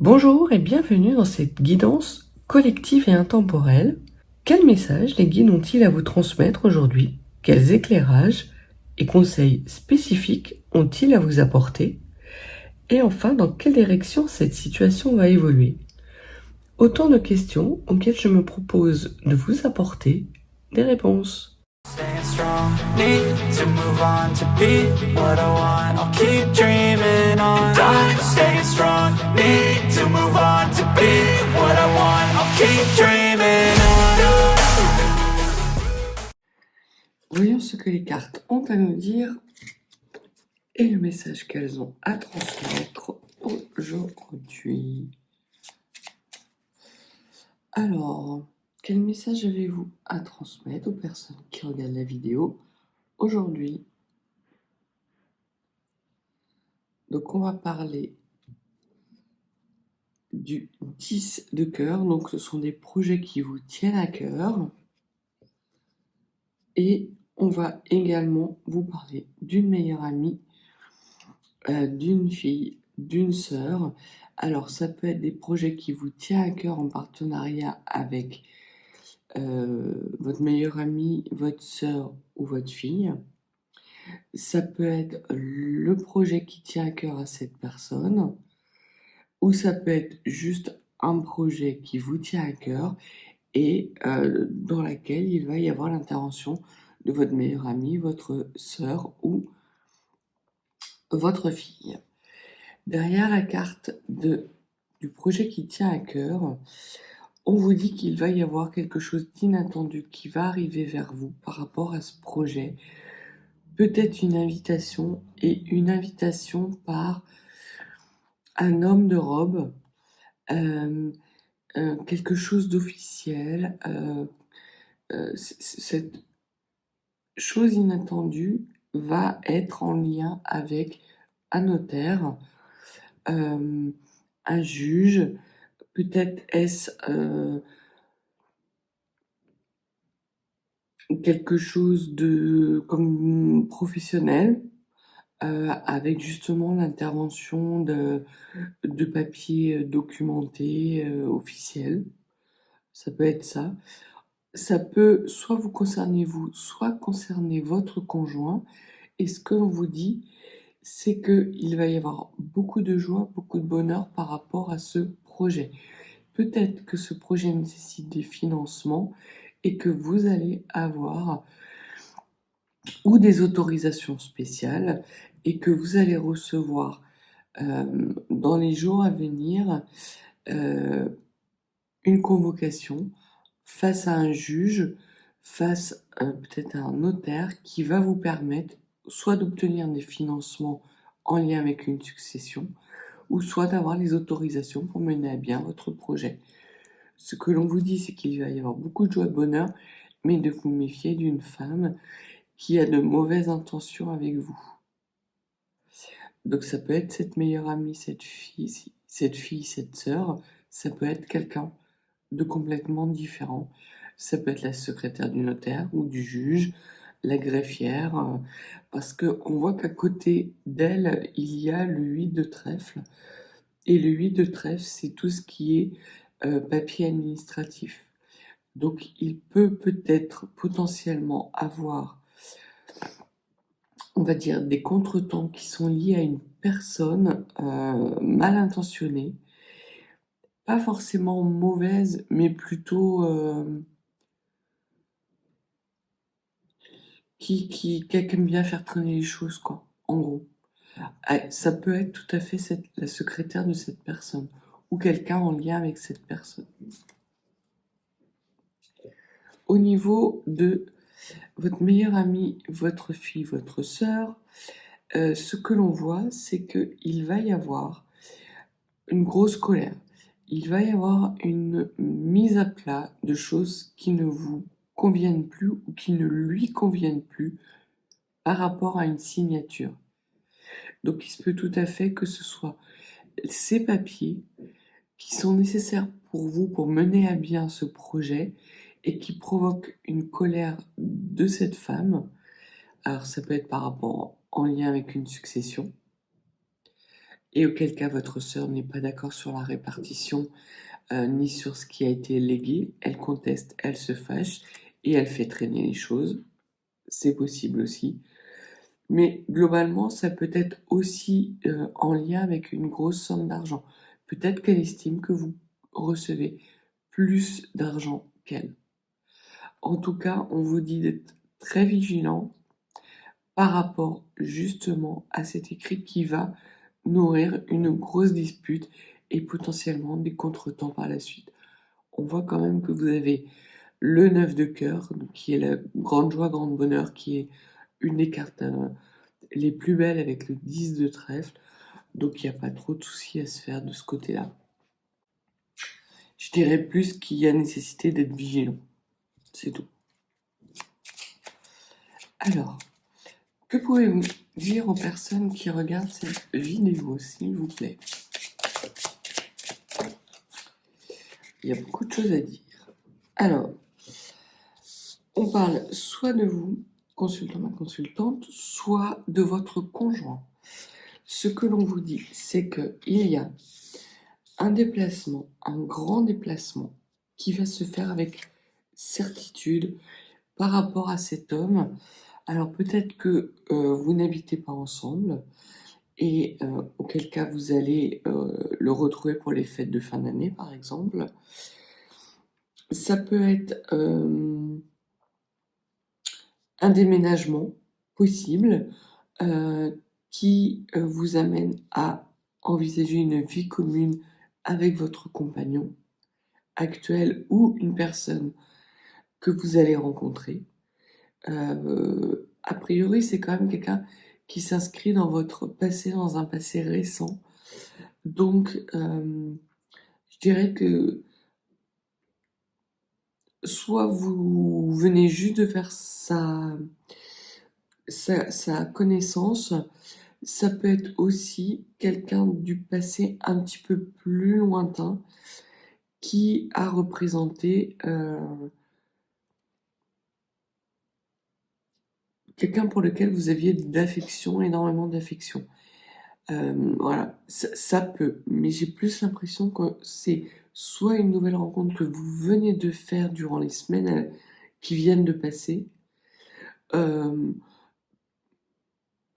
Bonjour et bienvenue dans cette guidance collective et intemporelle. Quel message les guides ont-ils à vous transmettre aujourd'hui? Quels éclairages et conseils spécifiques ont-ils à vous apporter? Et enfin, dans quelle direction cette situation va évoluer? Autant de questions auxquelles je me propose de vous apporter des réponses. Staying strong, need to move on to be what I want. I'll keep dreaming on. And I'm staying strong, need to move on to be what I want. I'll keep dreaming on. Voyons ce que les cartes ont à nous dire et le message qu'elles ont à transmettre aujourd'hui. Alors, quel message avez-vous à transmettre aux personnes qui regardent la vidéo aujourd'hui? Donc, on va parler du 10 de cœur. Donc, ce sont des projets qui vous tiennent à cœur. Et on va également vous parler d'une meilleure amie, d'une fille, d'une sœur. Alors, ça peut être des projets qui vous tiennent à cœur en partenariat avec votre meilleure amie, votre sœur ou votre fille. Ça peut être le projet qui tient à cœur à cette personne, ou ça peut être juste un projet qui vous tient à cœur et dans laquelle il va y avoir l'intervention de votre meilleure amie, votre sœur ou votre fille. Derrière la carte du projet qui tient à cœur, on vous dit qu'il va y avoir quelque chose d'inattendu qui va arriver vers vous par rapport à ce projet. Peut-être une invitation, et une invitation par un homme de robe, quelque chose d'officiel. Cette chose inattendue va être en lien avec un notaire, un juge, peut-être est-ce quelque chose de comme professionnel, avec justement l'intervention de papiers documentés, officiels. Ça peut être ça. Ça peut soit vous concerner vous, soit concerner votre conjoint. Et ce que l'on vous dit, c'est qu'il va y avoir beaucoup de joie, beaucoup de bonheur par rapport à ce projet. Peut-être que ce projet nécessite des financements et que vous allez avoir ou des autorisations spéciales et que vous allez recevoir dans les jours à venir une convocation face à un juge, face peut-être à un notaire qui va vous permettre soit d'obtenir des financements en lien avec une succession, ou soit d'avoir les autorisations pour mener à bien votre projet. Ce que l'on vous dit, c'est qu'il va y avoir beaucoup de joie et de bonheur, mais de vous méfier d'une femme qui a de mauvaises intentions avec vous. Donc ça peut être cette meilleure amie, cette fille, cette sœur, ça peut être quelqu'un de complètement différent. Ça peut être la secrétaire du notaire ou du juge, la greffière, parce qu'on voit qu'à côté d'elle, il y a le 8 de trèfle. Et le 8 de trèfle, c'est tout ce qui est papier administratif. Donc il peut peut-être potentiellement avoir, on va dire, des contretemps qui sont liés à une personne mal intentionnée, pas forcément mauvaise, mais plutôt qui aime bien faire traîner les choses, quoi, en gros. Ça peut être tout à fait la secrétaire de cette personne, ou quelqu'un en lien avec cette personne. Au niveau de votre meilleure amie, votre fille, votre sœur, ce que l'on voit, c'est qu'il va y avoir une grosse colère. Il va y avoir une mise à plat de choses qui ne vous conviennent plus ou qui ne lui conviennent plus par rapport à une signature. Donc il se peut tout à fait que ce soit ces papiers qui sont nécessaires pour vous pour mener à bien ce projet et qui provoquent une colère de cette femme. Alors ça peut être par rapport en lien avec une succession. et auquel cas votre sœur n'est pas d'accord sur la répartition ni sur ce qui a été légué, elle conteste, elle se fâche et elle fait traîner les choses. C'est possible aussi. Mais globalement, ça peut être aussi en lien avec une grosse somme d'argent. Peut-être qu'elle estime que vous recevez plus d'argent qu'elle. En tout cas, on vous dit d'être très vigilant par rapport justement à cet écrit qui va nourrir une grosse dispute et potentiellement des contretemps par la suite. On voit quand même que vous avez le 9 de cœur, donc qui est la grande joie, grande bonheur, qui est une des cartes les plus belles avec le 10 de trèfle. Donc il n'y a pas trop de soucis à se faire de ce côté-là. Je dirais plus qu'il y a nécessité d'être vigilant. C'est tout. Alors, que pouvez-vous dire aux personnes qui regardent cette vidéo, s'il vous plaît? Il y a beaucoup de choses à dire. Alors, on parle soit de vous, consultant ma consultante, soit de votre conjoint. Ce que l'on vous dit, c'est qu'il y a un déplacement, un grand déplacement, qui va se faire avec certitude par rapport à cet homme. Alors peut-être que vous n'habitez pas ensemble, et auquel cas vous allez le retrouver pour les fêtes de fin d'année, par exemple. Ça peut être un déménagement possible qui vous amène à envisager une vie commune avec votre compagnon actuel ou une personne que vous allez rencontrer. A priori, c'est quand même quelqu'un qui s'inscrit dans votre passé, dans un passé récent. Donc, je dirais que soit vous venez juste de faire sa connaissance, ça peut être aussi quelqu'un du passé un petit peu plus lointain qui a représenté quelqu'un pour lequel vous aviez d'affection, énormément d'affection. Voilà, ça peut, mais j'ai plus l'impression que c'est soit une nouvelle rencontre que vous venez de faire durant les semaines qui viennent de passer,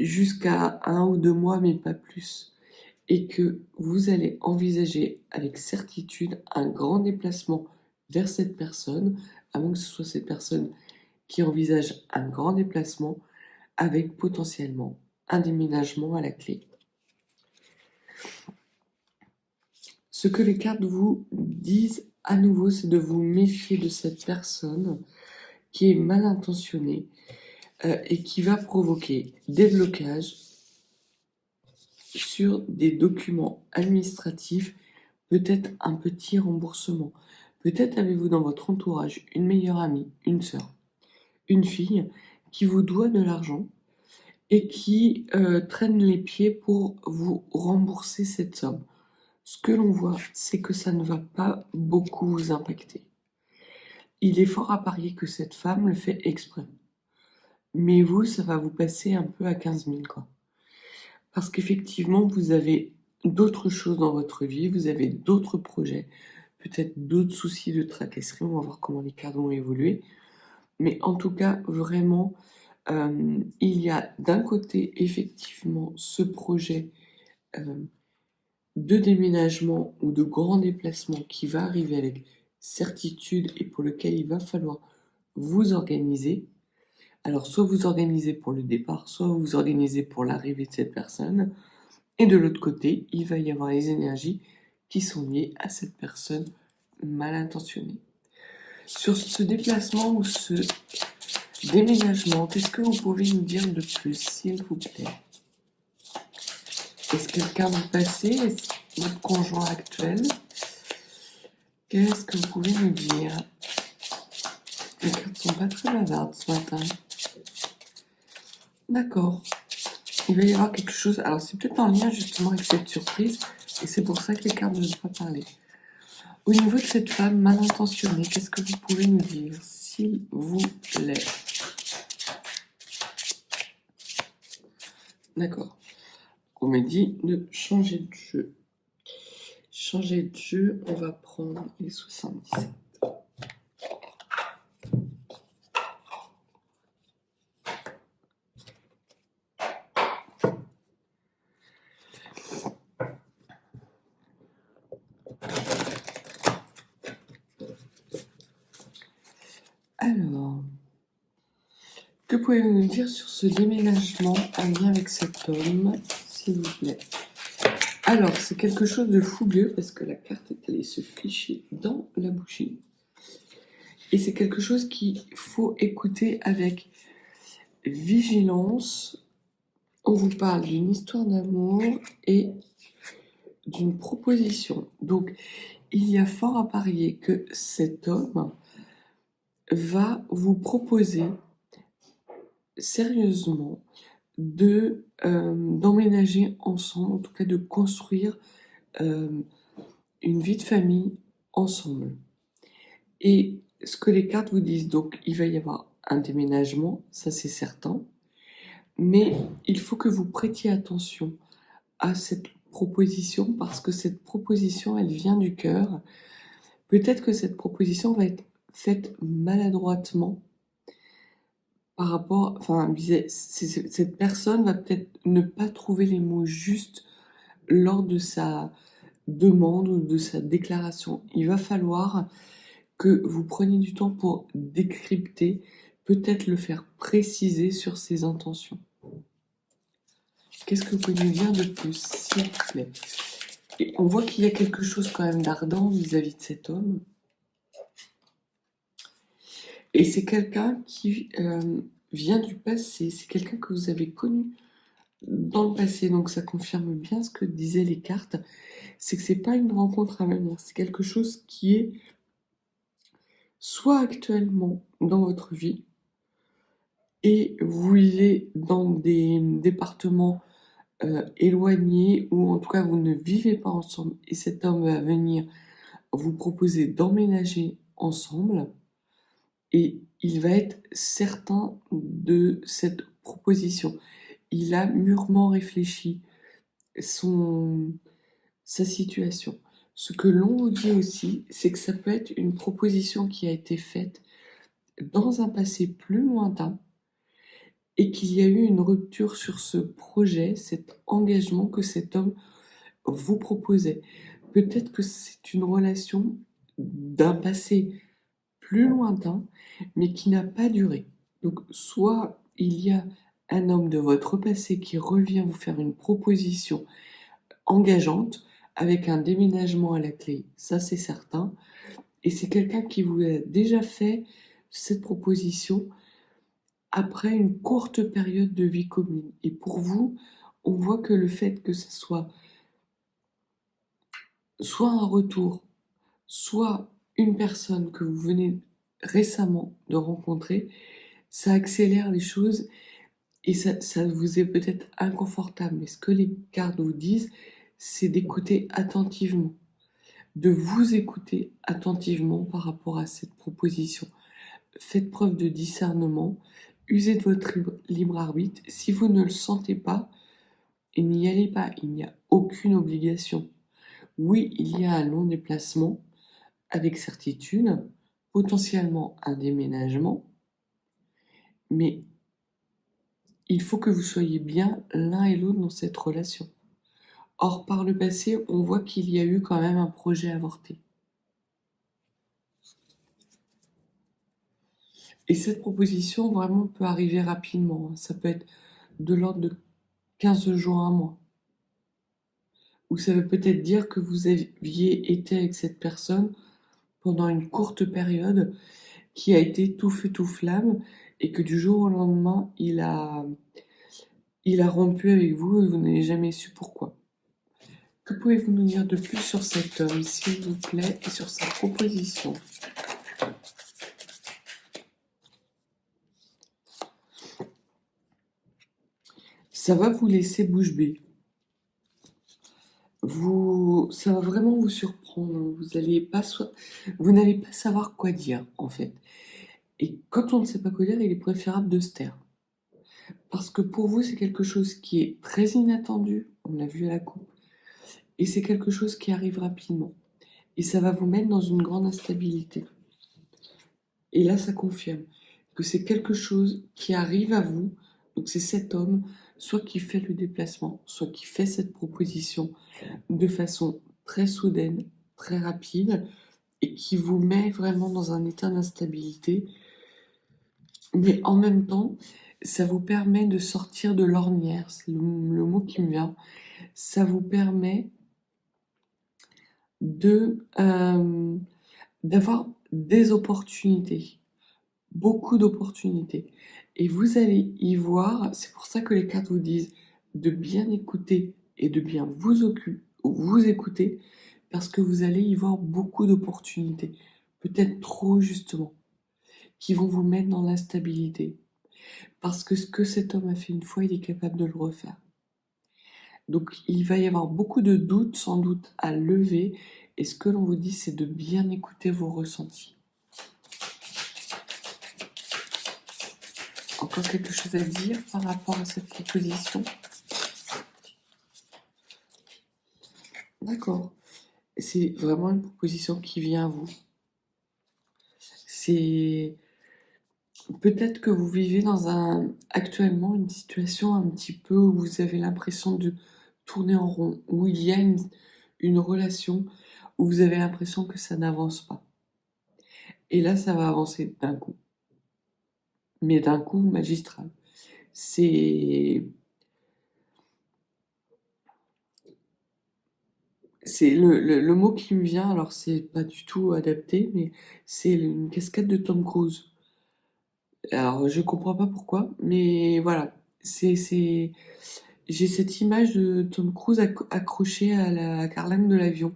jusqu'à 1 ou 2 mois, mais pas plus, et que vous allez envisager avec certitude un grand déplacement vers cette personne, à moins que ce soit cette personne qui envisage un grand déplacement avec potentiellement un déménagement à la clé. Ce que les cartes vous disent à nouveau, c'est de vous méfier de cette personne qui est mal intentionnée et qui va provoquer des blocages sur des documents administratifs, peut-être un petit remboursement. Peut-être avez-vous dans votre entourage une meilleure amie, une sœur, une fille qui vous doit de l'argent et qui traîne les pieds pour vous rembourser cette somme. Ce que l'on voit, c'est que ça ne va pas beaucoup vous impacter. Il est fort à parier que cette femme le fait exprès. Mais vous, ça va vous passer un peu à 15 000, quoi. Parce qu'effectivement, vous avez d'autres choses dans votre vie, vous avez d'autres projets, peut-être d'autres soucis de tracasserie, on va voir comment les cartes vont évoluer. Mais en tout cas, vraiment, il y a d'un côté, effectivement, ce projet de déménagement ou de grand déplacement qui va arriver avec certitude et pour lequel il va falloir vous organiser. Alors, soit vous organisez pour le départ, soit vous organisez pour l'arrivée de cette personne. Et de l'autre côté, il va y avoir les énergies qui sont liées à cette personne mal intentionnée. Sur ce déplacement ou ce déménagement, qu'est-ce que vous pouvez nous dire de plus, s'il vous plaît? Est-ce quelqu'un du passé? Est-ce votre conjoint actuel? Qu'est-ce que vous pouvez nous dire? Les cartes ne sont pas très bavardes ce matin. D'accord. Il va y avoir quelque chose. Alors, c'est peut-être en lien justement avec cette surprise, et c'est pour ça que les cartes ne veulent pas parler. Au niveau de cette femme mal intentionnée, qu'est-ce que vous pouvez nous dire, s'il vous plaît? D'accord. On me dit de changer de jeu. Changer de jeu, on va prendre les 77. Alors, que pouvez-vous nous dire sur ce déménagement en lien avec cet homme, s'il vous plaît? Alors, c'est quelque chose de fougueux parce que la carte est allée se ficher dans la bougie. Et c'est quelque chose qu'il faut écouter avec vigilance. On vous parle d'une histoire d'amour et d'une proposition. Donc, il y a fort à parier que cet homme va vous proposer sérieusement d'emménager ensemble, en tout cas de construire une vie de famille ensemble. Et ce que les cartes vous disent, donc il va y avoir un déménagement, ça c'est certain, mais il faut que vous prêtiez attention à cette proposition parce que cette proposition, elle vient du cœur. Peut-être que cette proposition va être faite maladroitement par rapport, enfin, cette personne va peut-être ne pas trouver les mots justes lors de sa demande ou de sa déclaration. Il va falloir que vous preniez du temps pour décrypter, peut-être le faire préciser sur ses intentions. Qu'est-ce que vous pouvez nous dire de plus, s'il vous plaît? Et on voit qu'il y a quelque chose quand même d'ardent vis-à-vis de cet homme. Et c'est quelqu'un qui vient du passé, c'est quelqu'un que vous avez connu dans le passé, donc ça confirme bien ce que disaient les cartes, c'est que c'est pas une rencontre à venir, c'est quelque chose qui est soit actuellement dans votre vie, et vous vivez dans des départements éloignés, ou en tout cas vous ne vivez pas ensemble, et cet homme va venir vous proposer d'emménager ensemble, et il va être certain de cette proposition. Il a mûrement réfléchi sa situation. Ce que l'on vous dit aussi, c'est que ça peut être une proposition qui a été faite dans un passé plus lointain et qu'il y a eu une rupture sur ce projet, cet engagement que cet homme vous proposait. Peut-être que c'est une relation d'un passé plus lointain, mais qui n'a pas duré. Donc, soit il y a un homme de votre passé qui revient vous faire une proposition engageante avec un déménagement à la clé, ça c'est certain, et c'est quelqu'un qui vous a déjà fait cette proposition après une courte période de vie commune. Et pour vous, on voit que le fait que ce soit un retour, soit une personne que vous venez récemment de rencontrer, ça accélère les choses et ça vous est peut-être inconfortable. Mais ce que les cartes vous disent, c'est d'écouter attentivement, de vous écouter attentivement par rapport à cette proposition. Faites preuve de discernement, usez de votre libre arbitre. Si vous ne le sentez pas, n'y allez pas, il n'y a aucune obligation. Oui, il y a un long déplacement, avec certitude, potentiellement un déménagement, mais il faut que vous soyez bien l'un et l'autre dans cette relation. Or, par le passé, on voit qu'il y a eu quand même un projet avorté. Et cette proposition, vraiment, peut arriver rapidement. Ça peut être de l'ordre de 15 jours à un mois. Ou ça veut peut-être dire que vous aviez été avec cette personne pendant une courte période qui a été tout feu tout flamme et que du jour au lendemain, il a rompu avec vous et vous n'avez jamais su pourquoi. Que pouvez-vous nous dire de plus sur cet homme, s'il vous plaît, et sur sa proposition? Ça va vous laisser bouche bée. Ça va vraiment vous surprendre. Vous n'allez pas savoir quoi dire, en fait. Et quand on ne sait pas quoi dire, il est préférable de se taire. Parce que pour vous, c'est quelque chose qui est très inattendu, on l'a vu à la coupe, et c'est quelque chose qui arrive rapidement. Et ça va vous mettre dans une grande instabilité. Et là, ça confirme que c'est quelque chose qui arrive à vous. Donc c'est cet homme, soit qui fait le déplacement, soit qui fait cette proposition de façon très soudaine, très rapide, et qui vous met vraiment dans un état d'instabilité. Mais en même temps, ça vous permet de sortir de l'ornière, c'est le mot qui me vient. Ça vous permet de d'avoir des opportunités, beaucoup d'opportunités. Et vous allez y voir, c'est pour ça que les cartes vous disent de bien écouter et de bien vous écouter, parce que vous allez y voir beaucoup d'opportunités, peut-être trop justement, qui vont vous mettre dans l'instabilité. Parce que ce que cet homme a fait une fois, il est capable de le refaire. Donc il va y avoir beaucoup de doutes sans doute à lever, et ce que l'on vous dit, c'est de bien écouter vos ressentis. Encore quelque chose à dire par rapport à cette proposition? D'accord. C'est vraiment une proposition qui vient à vous. C'est peut-être que vous vivez actuellement une situation un petit peu où vous avez l'impression de tourner en rond, où il y a une relation où vous avez l'impression que ça n'avance pas. Et là, ça va avancer d'un coup. Mais d'un coup magistral. C'est le mot qui me vient, alors c'est pas du tout adapté, mais c'est une cascade de Tom Cruise. Alors je comprends pas pourquoi, mais voilà, j'ai cette image de Tom Cruise accroché à la carlingue de l'avion.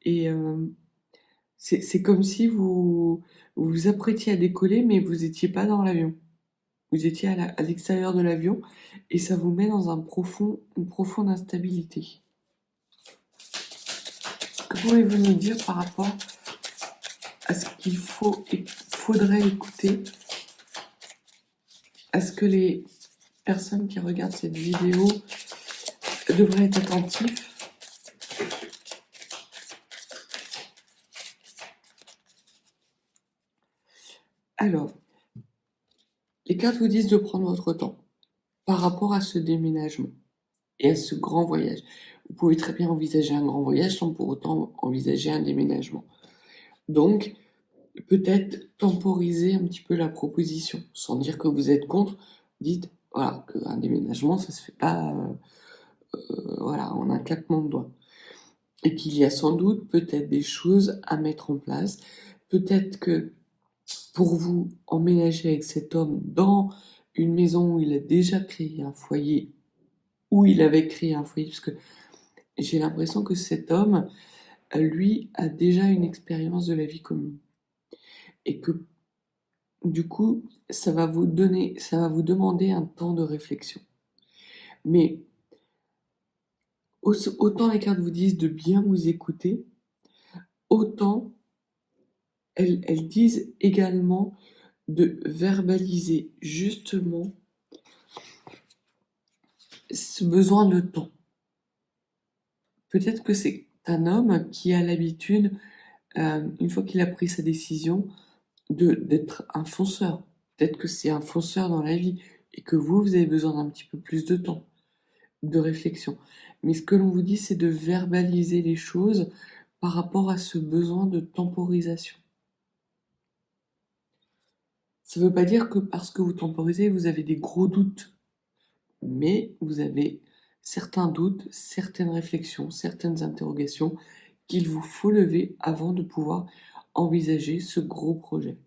Et c'est comme si vous vous apprêtiez à décoller, mais vous étiez pas dans l'avion. Vous étiez à l'extérieur de l'avion, et ça vous met dans une profonde instabilité. Que pouvez-vous nous dire par rapport à ce qu'il faudrait écouter, à ce que les personnes qui regardent cette vidéo devraient être attentifs? Alors, les cartes vous disent de prendre votre temps par rapport à ce déménagement et à ce grand voyage. Vous pouvez très bien envisager un grand voyage sans pour autant envisager un déménagement. Donc, peut-être temporiser un petit peu la proposition, sans dire que vous êtes contre. Dites, voilà, qu'un déménagement, ça se fait pas, voilà, en un claquement de doigts. Et qu'il y a sans doute peut-être des choses à mettre en place. Peut-être que pour vous, emménager avec cet homme dans une maison où il a déjà créé un foyer, où il avait créé un foyer, parce que j'ai l'impression que cet homme, lui, a déjà une expérience de la vie commune. Et que, du coup, ça va vous demander un temps de réflexion. Mais autant les cartes vous disent de bien vous écouter, autant elles disent également de verbaliser justement ce besoin de temps. Peut-être que c'est un homme qui a l'habitude, une fois qu'il a pris sa décision, d'être un fonceur. Peut-être que c'est un fonceur dans la vie et que vous avez besoin d'un petit peu plus de temps, de réflexion. Mais ce que l'on vous dit, c'est de verbaliser les choses par rapport à ce besoin de temporisation. Ça ne veut pas dire que parce que vous temporisez, vous avez des gros doutes, mais vous avez certains doutes, certaines réflexions, certaines interrogations qu'il vous faut lever avant de pouvoir envisager ce gros projet.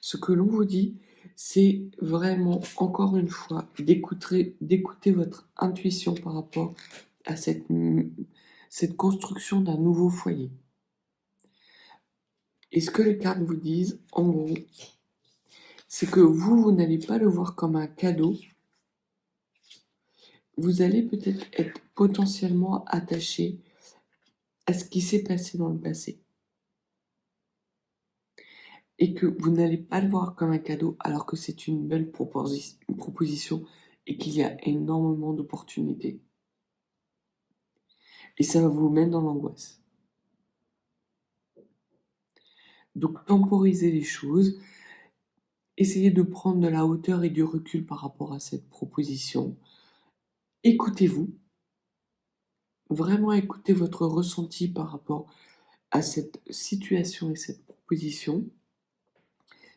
Ce que l'on vous dit, c'est vraiment, encore une fois, d'écouter votre intuition par rapport à cette construction d'un nouveau foyer. Et ce que les cartes vous disent, en gros, c'est que vous n'allez pas le voir comme un cadeau. Vous allez peut-être être potentiellement attaché à ce qui s'est passé dans le passé. et que vous n'allez pas le voir comme un cadeau alors que c'est une belle proposition et qu'il y a énormément d'opportunités. Et ça va vous mettre dans l'angoisse. Donc temporisez les choses, essayez de prendre de la hauteur et du recul par rapport à cette proposition. Écoutez-vous, vraiment écoutez votre ressenti par rapport à cette situation et cette proposition.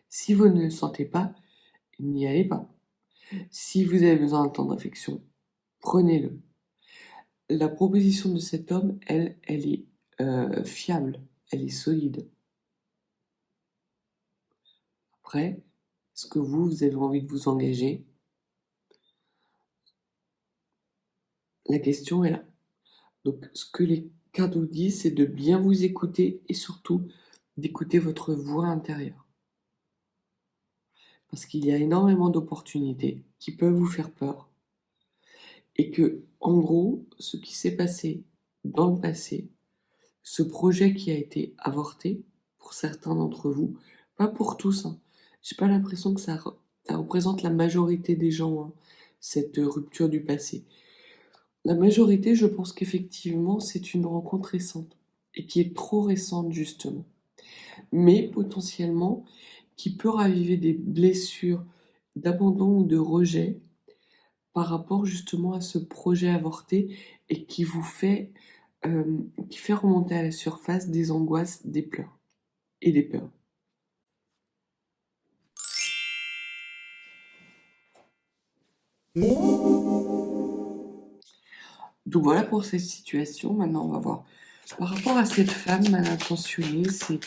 Si vous ne le sentez pas, n'y allez pas. Si vous avez besoin d'un temps de réflexion, prenez-le. La proposition de cet homme, elle est fiable, elle est solide. Après, est-ce que vous avez envie de vous engager? La question est là. Donc, ce que les cartes vous disent, c'est de bien vous écouter et surtout d'écouter votre voix intérieure. Parce qu'il y a énormément d'opportunités qui peuvent vous faire peur. Et que, en gros, ce qui s'est passé dans le passé, ce projet qui a été avorté, pour certains d'entre vous, pas pour tous, hein. J'ai pas l'impression que ça représente la majorité des gens, hein, cette rupture du passé. La majorité, je pense qu'effectivement, c'est une rencontre récente, et qui est trop récente justement. Mais potentiellement, qui peut raviver des blessures d'abandon ou de rejet par rapport justement à ce projet avorté et qui fait remonter à la surface des angoisses, des pleurs et des peurs. Donc voilà pour cette situation. Maintenant, on va voir. Par rapport à cette femme mal intentionnée, c'est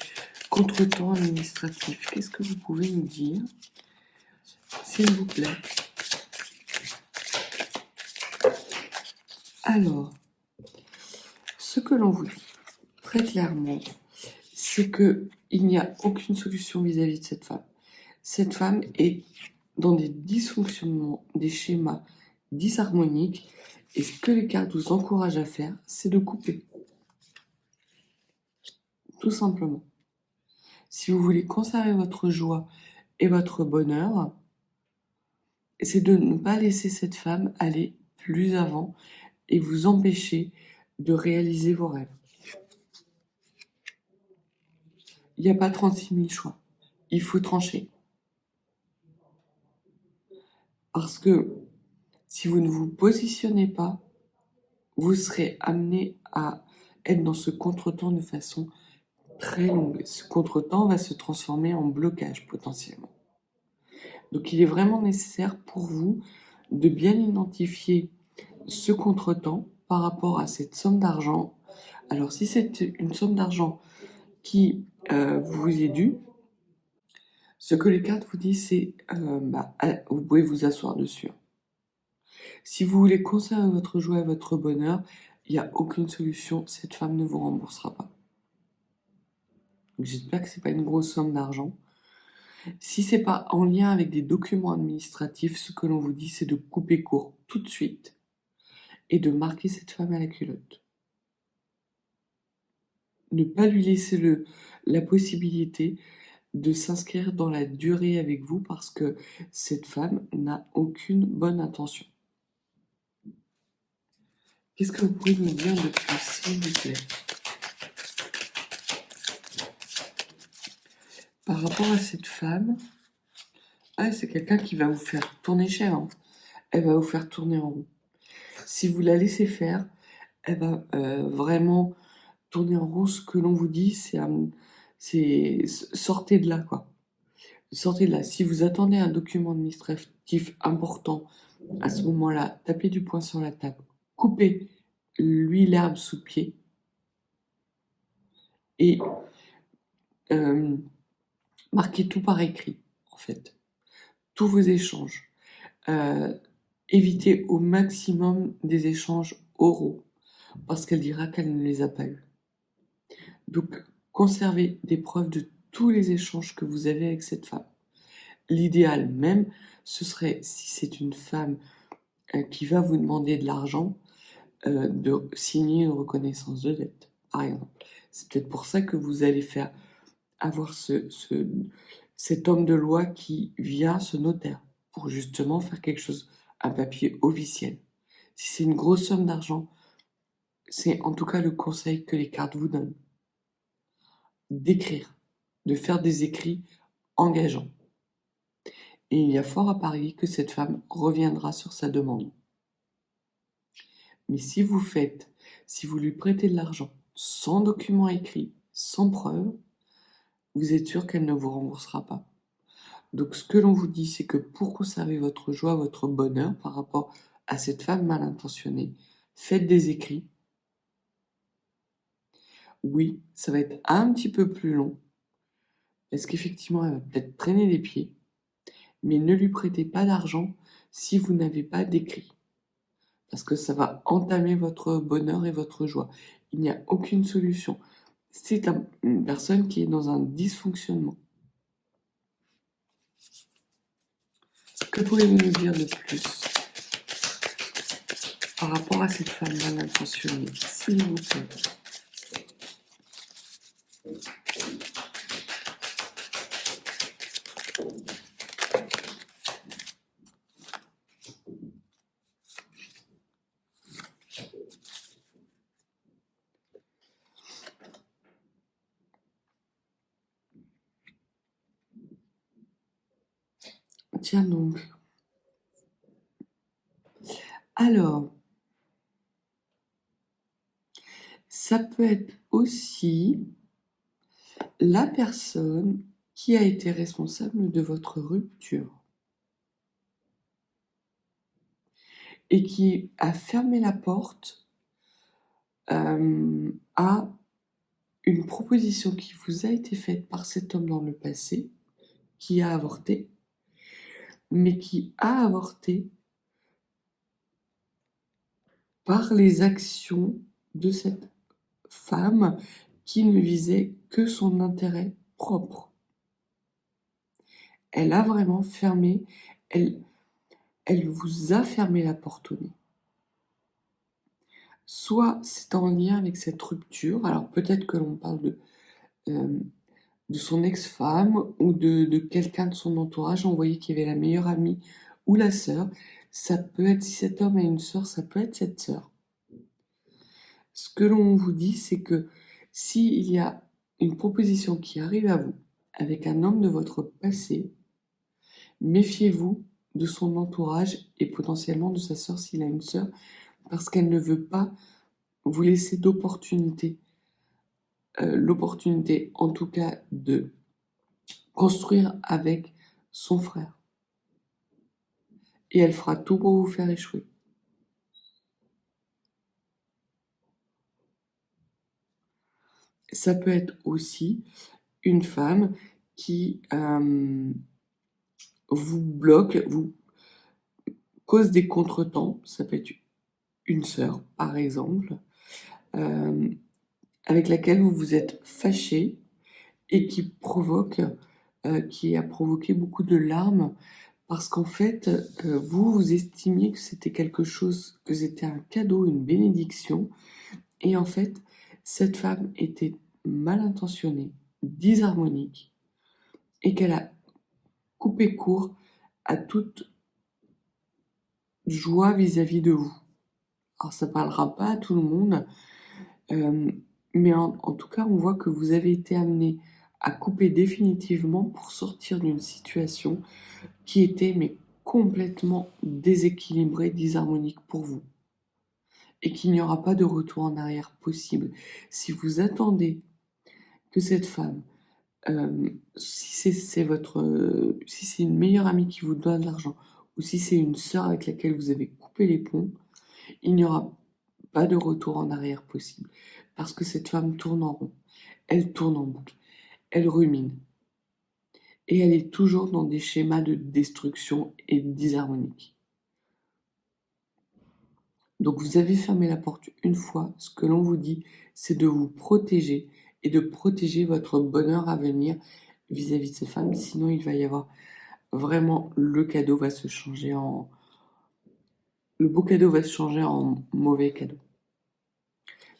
contretemps administratif. Qu'est-ce que vous pouvez nous dire, s'il vous plaît? Alors, ce que l'on vous dit, très clairement, c'est qu'il n'y a aucune solution vis-à-vis de cette femme. Cette femme est dans des dysfonctionnements, des schémas disharmoniques, et ce que les cartes vous encouragent à faire, c'est de couper. Tout simplement. Si vous voulez conserver votre joie et votre bonheur, c'est de ne pas laisser cette femme aller plus avant et vous empêcher de réaliser vos rêves. Il n'y a pas 36 000 choix. Il faut trancher. Parce que si vous ne vous positionnez pas, vous serez amené à être dans ce contretemps de façon très longue. Ce contretemps va se transformer en blocage potentiellement. Donc il est vraiment nécessaire pour vous de bien identifier ce contretemps par rapport à cette somme d'argent. Alors si c'est une somme d'argent qui vous est due, ce que les cartes vous disent, c'est vous pouvez vous asseoir dessus. Si vous voulez conserver votre joie et votre bonheur, il n'y a aucune solution, cette femme ne vous remboursera pas. J'espère que c'est pas une grosse somme d'argent. Si c'est pas en lien avec des documents administratifs, ce que l'on vous dit, c'est de couper court tout de suite et de marquer cette femme à la culotte. Ne pas lui laisser la possibilité de s'inscrire dans la durée avec vous parce que cette femme n'a aucune bonne intention. Qu'est-ce que vous pouvez me dire de plus, s'il vous plaît? Par rapport à cette femme, c'est quelqu'un qui va vous faire tourner cher, hein. Elle va vous faire tourner en rond. Si vous la laissez faire, elle va vraiment tourner en rond. Ce que l'on vous dit, c'est sortez de là, quoi. Sortez de là. Si vous attendez un document administratif important, à ce moment-là, tapez du poing sur la table, coupez-lui l'herbe sous le pied et marquez tout par écrit, en fait. Tous vos échanges. Évitez au maximum des échanges oraux, parce qu'elle dira qu'elle ne les a pas eus. Donc, conservez des preuves de tous les échanges que vous avez avec cette femme. L'idéal même, ce serait, si c'est une femme qui va vous demander de l'argent, de signer une reconnaissance de dette, par exemple. C'est peut-être pour ça que vous allez faire avoir cet homme de loi qui vient, ce notaire, pour justement faire quelque chose, un papier officiel. Si c'est une grosse somme d'argent, c'est en tout cas le conseil que les cartes vous donnent. D'écrire, de faire des écrits engageants. Et il y a fort à parier que cette femme reviendra sur sa demande. Mais si vous lui prêtez de l'argent sans document écrit, sans preuve, vous êtes sûr qu'elle ne vous remboursera pas. Donc ce que l'on vous dit, c'est que pour conserver votre joie, votre bonheur par rapport à cette femme mal intentionnée, faites des écrits. Oui, ça va être un petit peu plus long, parce qu'effectivement, elle va peut-être traîner les pieds, mais ne lui prêtez pas d'argent si vous n'avez pas d'écrit, parce que ça va entamer votre bonheur et votre joie. Il n'y a aucune solution. C'est une personne qui est dans un dysfonctionnement. Que pourriez-vous nous dire de plus par rapport à cette femme mal intentionnée, s'il vous plaît? Tiens donc. Alors, ça peut être aussi la personne qui a été responsable de votre rupture et qui a fermé la porte à une proposition qui vous a été faite par cet homme dans le passé, qui a avorté, mais qui a avorté par les actions de cette femme qui ne visait que son intérêt propre. Elle a vraiment fermé, elle vous a fermé la porte au nez. Soit c'est en lien avec cette rupture, alors peut-être que l'on parle de son ex-femme ou de quelqu'un de son entourage. On voyait qu'il y avait la meilleure amie ou la sœur. Ça peut être, si cet homme a une sœur, ça peut être cette sœur. Ce que l'on vous dit, c'est que s'il y a une proposition qui arrive à vous avec un homme de votre passé, méfiez-vous de son entourage et potentiellement de sa sœur s'il a une sœur, parce qu'elle ne veut pas vous laisser d'opportunité, l'opportunité en tout cas de construire avec son frère. Et elle fera tout pour vous faire échouer. Ça peut être aussi une femme qui vous bloque, vous cause des contretemps. Ça peut être une sœur, par exemple, avec laquelle vous vous êtes fâché et qui a provoqué beaucoup de larmes parce qu'en fait, vous estimiez que c'était quelque chose, que c'était un cadeau, une bénédiction, et en fait, cette femme était mal intentionnée, disharmonique, et qu'elle a coupé court à toute joie vis-à-vis de vous. Alors ça parlera pas à tout le monde, mais en tout cas, on voit que vous avez été amené à couper définitivement pour sortir d'une situation qui était mais complètement déséquilibrée, disharmonique pour vous. Et qu'il n'y aura pas de retour en arrière possible. Si vous attendez que cette femme, si c'est une meilleure amie qui vous donne de l'argent, ou si c'est une sœur avec laquelle vous avez coupé les ponts, il n'y aura pas de retour en arrière possible. Parce que cette femme tourne en rond, elle tourne en boucle, elle rumine. Et elle est toujours dans des schémas de destruction et disharmonique. Donc vous avez fermé la porte une fois, ce que l'on vous dit, c'est de vous protéger et de protéger votre bonheur à venir vis-à-vis de ces femmes, sinon il va y avoir vraiment le cadeau va se changer en... Le beau cadeau va se changer en mauvais cadeau.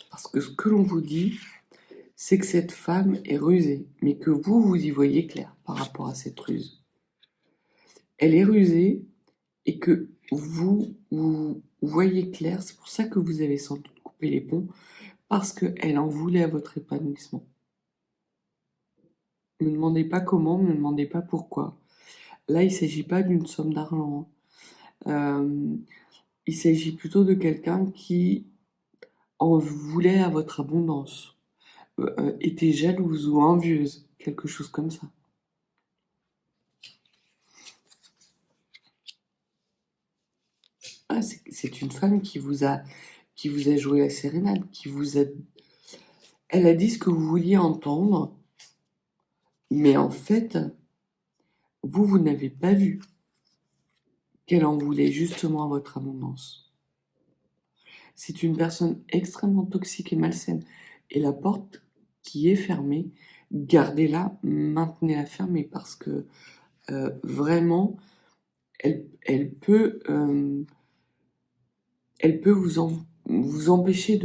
Parce que ce que l'on vous dit, c'est que cette femme est rusée, mais que vous y voyez clair par rapport à cette ruse. Elle est rusée et que vous voyez clair, c'est pour ça que vous avez sans doute coupé les ponts, parce qu'elle en voulait à votre épanouissement. Ne me demandez pas comment, ne me demandez pas pourquoi. Là, il ne s'agit pas d'une somme d'argent, hein. Il s'agit plutôt de quelqu'un qui en voulait à votre abondance, était jalouse ou envieuse, quelque chose comme ça. Ah, c'est une femme qui vous a joué la sérénade, elle a dit ce que vous vouliez entendre, mais en fait, vous n'avez pas vu qu'elle en voulait justement à votre abondance. C'est une personne extrêmement toxique et malsaine. Et la porte qui est fermée, gardez-la, maintenez-la fermée parce que vraiment, elle peut vous empêcher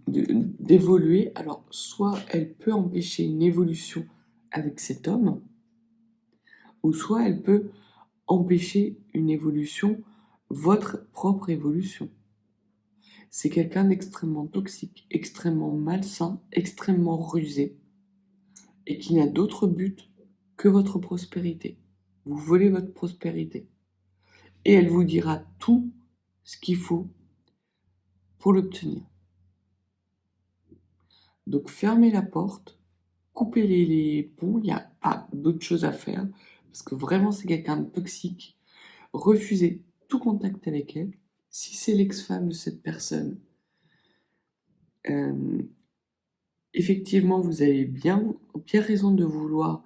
d'évoluer. Alors, soit elle peut empêcher une évolution avec cet homme, ou soit elle peut empêcher une évolution, votre propre évolution. C'est quelqu'un d'extrêmement toxique, extrêmement malsain, extrêmement rusé, et qui n'a d'autre but que votre prospérité. Vous volez votre prospérité. Et elle vous dira tout ce qu'il faut pour l'obtenir. Donc fermez la porte, coupez les ponts, il n'y a pas d'autre chose à faire, parce que vraiment c'est quelqu'un de toxique. Refusez tout contact avec elle. Si c'est l'ex-femme de cette personne, effectivement, vous avez bien raison de vouloir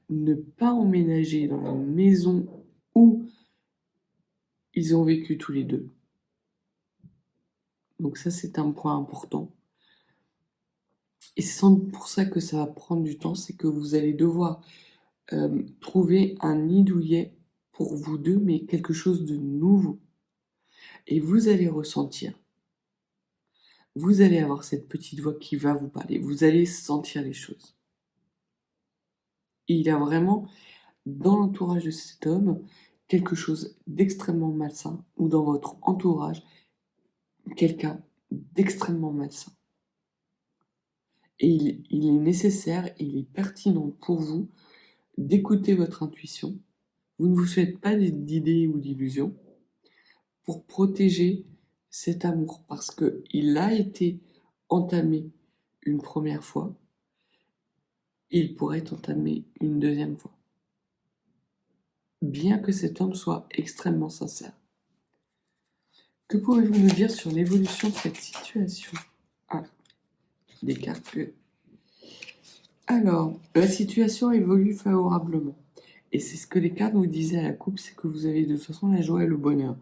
ne pas emménager dans la maison où ils ont vécu tous les deux. Donc ça, c'est un point important. Et c'est sans doute pour ça que ça va prendre du temps, c'est que vous allez devoir trouver un nid douillet pour vous deux, mais quelque chose de nouveau. Et vous allez ressentir, vous allez avoir cette petite voix qui va vous parler, vous allez sentir les choses. Et il y a vraiment, dans l'entourage de cet homme, quelque chose d'extrêmement malsain, ou dans votre entourage, quelqu'un d'extrêmement malsain. Et il est nécessaire, il est pertinent pour vous d'écouter votre intuition. Vous ne vous faites pas d'idées ou d'illusions pour protéger cet amour, parce qu'il a été entamé une première fois, il pourrait être entamé une deuxième fois. Bien que cet homme soit extrêmement sincère. Que pouvez-vous nous dire sur l'évolution de cette situation? Des cartes que... Alors, la situation évolue favorablement. Et c'est ce que les cartes vous disaient à la coupe, c'est que vous avez de toute façon la joie et le bonheur.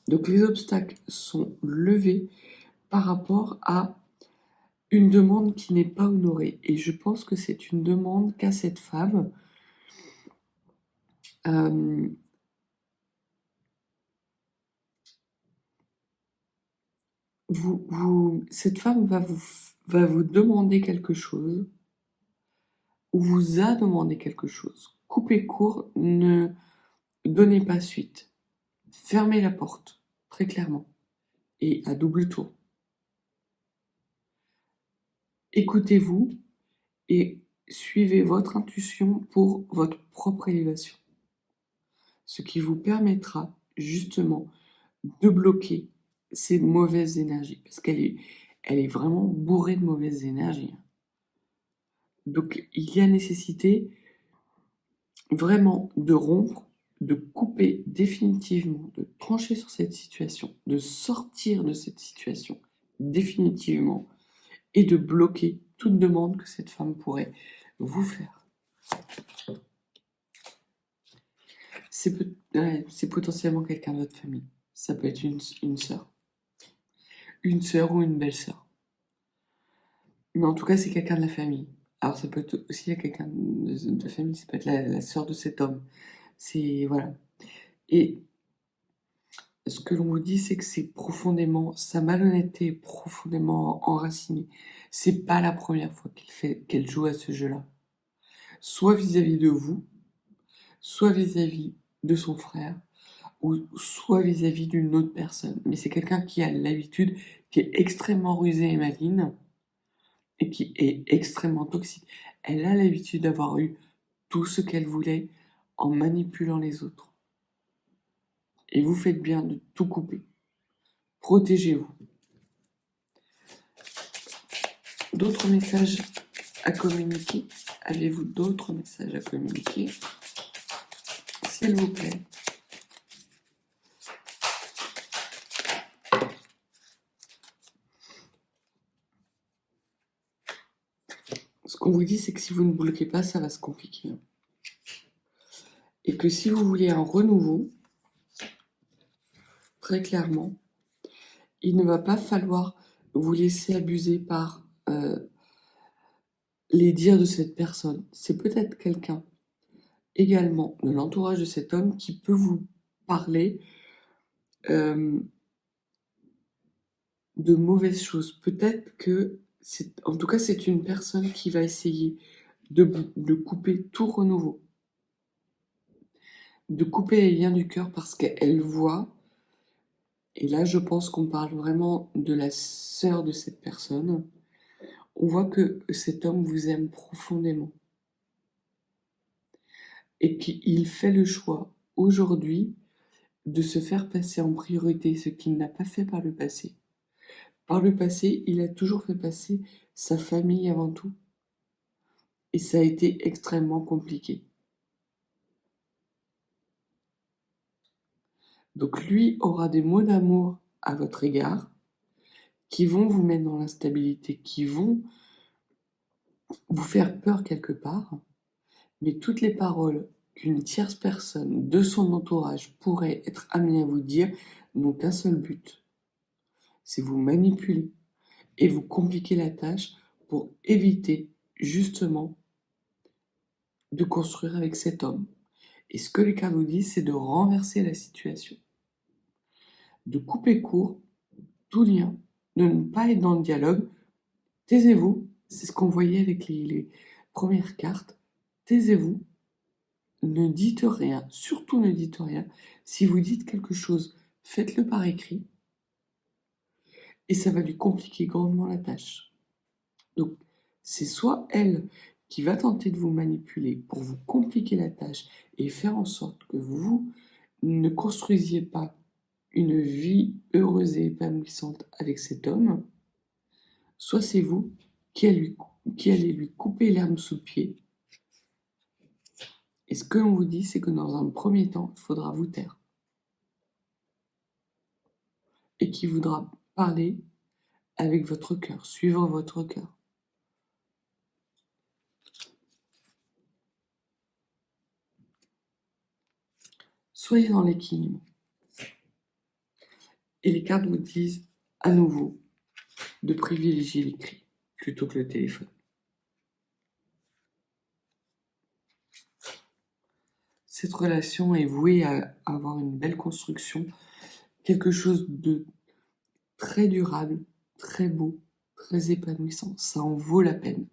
Donc les obstacles sont levés par rapport à une demande qui n'est pas honorée. Et je pense que c'est une demande qu'a cette femme. Cette femme va vous demander quelque chose, ou vous a demandé quelque chose. Coupez court, ne donnez pas suite. Fermez la porte, très clairement, et à double tour. Écoutez-vous et suivez votre intuition pour votre propre élévation. Ce qui vous permettra justement de bloquer ces mauvaises énergies, parce qu'elle est vraiment bourrée de mauvaises énergies. Donc il y a nécessité vraiment de rompre, de couper définitivement, de trancher sur cette situation, de sortir de cette situation définitivement et de bloquer toute demande que cette femme pourrait vous faire. C'est potentiellement quelqu'un de votre famille. Ça peut être une sœur. Une sœur ou une belle-sœur. Mais en tout cas, c'est quelqu'un de la famille. Alors ça peut être aussi quelqu'un de la famille, ça peut être la sœur de cet homme. C'est... Voilà. Et Ce que l'on vous dit, c'est que sa malhonnêteté est profondément enracinée. C'est pas la première fois qu'elle joue à ce jeu-là. Soit vis-à-vis de vous, soit vis-à-vis de son frère, ou soit vis-à-vis d'une autre personne. Mais c'est quelqu'un qui a l'habitude, qui est extrêmement rusé et maligne, et qui est extrêmement toxique. Elle a l'habitude d'avoir eu tout ce qu'elle voulait en manipulant les autres. Et vous faites bien de tout couper. Protégez-vous. D'autres messages à communiquer? Avez-vous d'autres messages à communiquer? S'il vous plaît. Ce qu'on vous dit, c'est que si vous ne bloquez pas, ça va se compliquer. Et que si vous voulez un renouveau, très clairement, il ne va pas falloir vous laisser abuser par les dires de cette personne. C'est peut-être quelqu'un également de l'entourage de cet homme qui peut vous parler de mauvaises choses. Peut-être que en tout cas, c'est une personne qui va essayer de couper tout renouveau, de couper les liens du cœur parce qu'elle voit, et là je pense qu'on parle vraiment de la sœur de cette personne, on voit que cet homme vous aime profondément et qu'il fait le choix aujourd'hui de se faire passer en priorité, ce qu'il n'a pas fait par le passé. Par le passé, il a toujours fait passer sa famille avant tout. Et ça a été extrêmement compliqué. Donc lui aura des mots d'amour à votre égard qui vont vous mettre dans l'instabilité, qui vont vous faire peur quelque part, mais toutes les paroles qu'une tierce personne de son entourage pourrait être amenée à vous dire n'ont qu'un seul but, c'est vous manipuler et vous compliquer la tâche pour éviter justement de construire avec cet homme. Et ce que les cartes vous disent, c'est de renverser la situation, de couper court tout lien, de ne pas être dans le dialogue. Taisez-vous, c'est ce qu'on voyait avec les premières cartes. Taisez-vous, ne dites rien, surtout ne dites rien. Si vous dites quelque chose, faites-le par écrit et ça va lui compliquer grandement la tâche. Donc, c'est soit elle qui va tenter de vous manipuler pour vous compliquer la tâche et faire en sorte que vous ne construisiez pas une vie heureuse et épanouissante avec cet homme, soit c'est vous qui allez lui couper l'herbe sous le pied. Et ce que l'on vous dit, c'est que dans un premier temps, il faudra vous taire. Et qu'il voudra parler avec votre cœur, suivre votre cœur. Soyez dans l'équilibre. Et les cartes vous disent à nouveau de privilégier l'écrit plutôt que le téléphone. Cette relation est vouée à avoir une belle construction, quelque chose de très durable, très beau, très épanouissant. Ça en vaut la peine.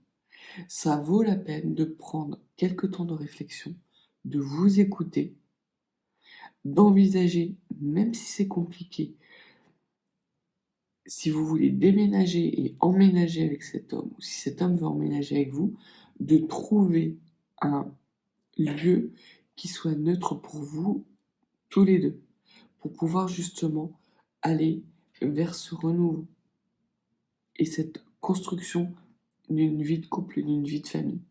Ça vaut la peine de prendre quelques temps de réflexion, de vous écouter, d'envisager, même si c'est compliqué, si vous voulez déménager et emménager avec cet homme, ou si cet homme veut emménager avec vous, de trouver un lieu qui soit neutre pour vous, tous les deux, pour pouvoir justement aller vers ce renouveau et cette construction d'une vie de couple, d'une vie de famille.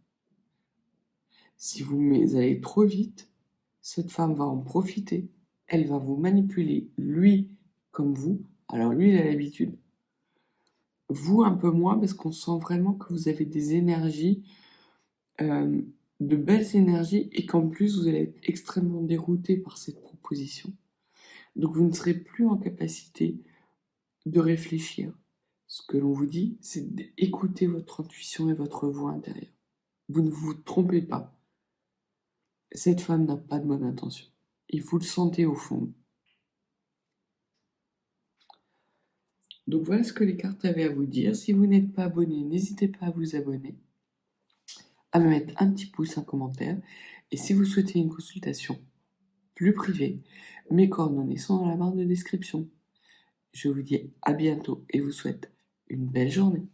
Si vous allez trop vite, cette femme va en profiter, elle va vous manipuler, lui comme vous. Alors lui, il a l'habitude. Vous, un peu moins, parce qu'on sent vraiment que vous avez des énergies, de belles énergies, et qu'en plus, vous allez être extrêmement dérouté par cette proposition. Donc vous ne serez plus en capacité de réfléchir. Ce que l'on vous dit, c'est d'écouter votre intuition et votre voix intérieure. Vous ne vous trompez pas. Cette femme n'a pas de bonne intention. Et vous le sentez au fond. Donc voilà ce que les cartes avaient à vous dire. Si vous n'êtes pas abonné, n'hésitez pas à vous abonner, à me mettre un petit pouce, un commentaire. Et si vous souhaitez une consultation plus privée, mes coordonnées sont dans la barre de description. Je vous dis à bientôt et vous souhaite une belle journée.